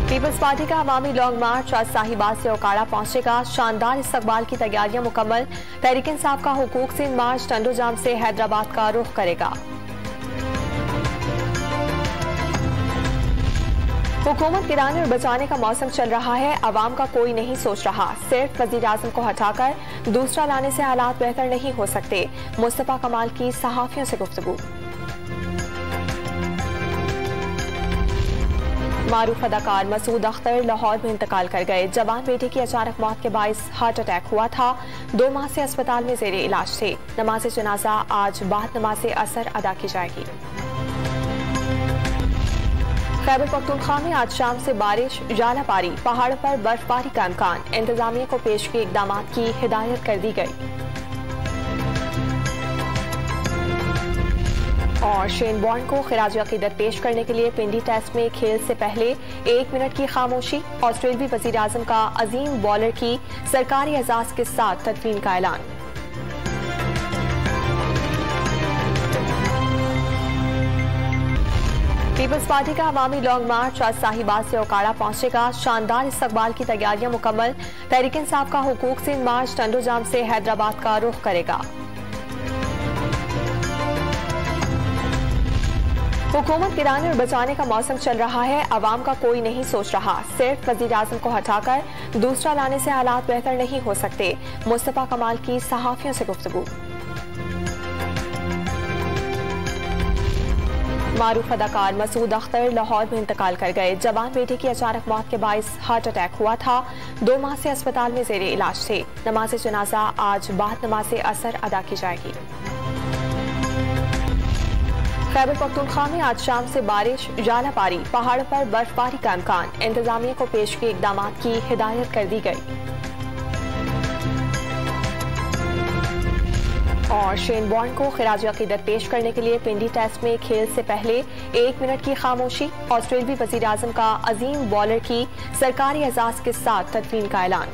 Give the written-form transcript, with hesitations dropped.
Peoples party का अवामी long मार्च आज साहिबाद से ओकाड़ा पहुंचेगा। शानदार इस्तकबाल की तैयारियां मुकम्मल। तहरीक इंसाफ का हुकूक सिंध मार्च टंडो जाम से हैदराबाद का रुख करेगा। हुकूमत गिराने और बचाने का मौसम चल रहा है, अवाम का कोई नहीं सोच रहा। सिर्फ वजीर आजम को हटाकर दूसरा लाने से हालात बेहतर नहीं हो सकते। मुस्तफा कमाल की सहाफियों से गुफ्तगू। मारूफ अदाकार मसूद अख्तर लाहौर में इंतकाल कर गए। जवान बेटे की अचानक मौत के बायस हार्ट अटैक हुआ था। 2 माह से अस्पताल में जेरे इलाज थे। नमाज जनाजा आज बाद नमाज असर अदा की जाएगी। खैबर पख्तूनख्वा में आज शाम से बारिश, जालापारी, पहाड़ों पर बर्फबारी का इम्कान। इंतजामिया को पेशगी इकदाम की हिदायत कर दी गई। और शेन बॉर्न को खिराज अकीदत पेश करने के लिए पिंडी टेस्ट में खेल से पहले 1 मिनट की खामोशी। ऑस्ट्रेलियाई वजीर आजम का अजीम बॉलर की सरकारी एजाज के साथ तदफीन का ऐलान। पीपल्स पार्टी का अवामी लॉन्ग मार्च आज साहिबाद से ओकाड़ा पहुंचेगा। शानदार इस्तकबाल की तैयारियां मुकम्मल। तहरीक इंसाफ का हुकूक सिंध मार्च टंडो जाम से हैदराबाद का रुख करेगा। हुकूमत गिराने और बचाने का मौसम चल रहा है, अवाम का कोई नहीं सोच रहा। सिर्फ वजीर आजम को हटाकर दूसरा लाने से हालात बेहतर नहीं हो सकते। मुस्तफा कमाल की सहाफियों से गुफ्तगू। मारूफ अदाकार मसूद अख्तर लाहौर में इंतकाल कर गए। जवान बेटे की अचानक मौत के बायस हार्ट अटैक हुआ था। 2 माह से अस्पताल में जेरे इलाज थे। नमाज जनाजा आज बाद नमाज असर अदा की जाएगी। खैबर पख्तूनख्वा में आज शाम से बारिश, जालापारी, पहाड़ों पर बर्फबारी का इम्कान। इंतजामिया को पेशगी इकदाम की हिदायत कर दी गई। और शेन बॉर्न को खिराज अकीदत पेश करने के लिए पिंडी टेस्ट में खेल से पहले 1 मिनट की खामोशी। ऑस्ट्रेलियाई वजीर आजम का अजीम बॉलर की सरकारी एजाज के साथ तदफीन का ऐलान।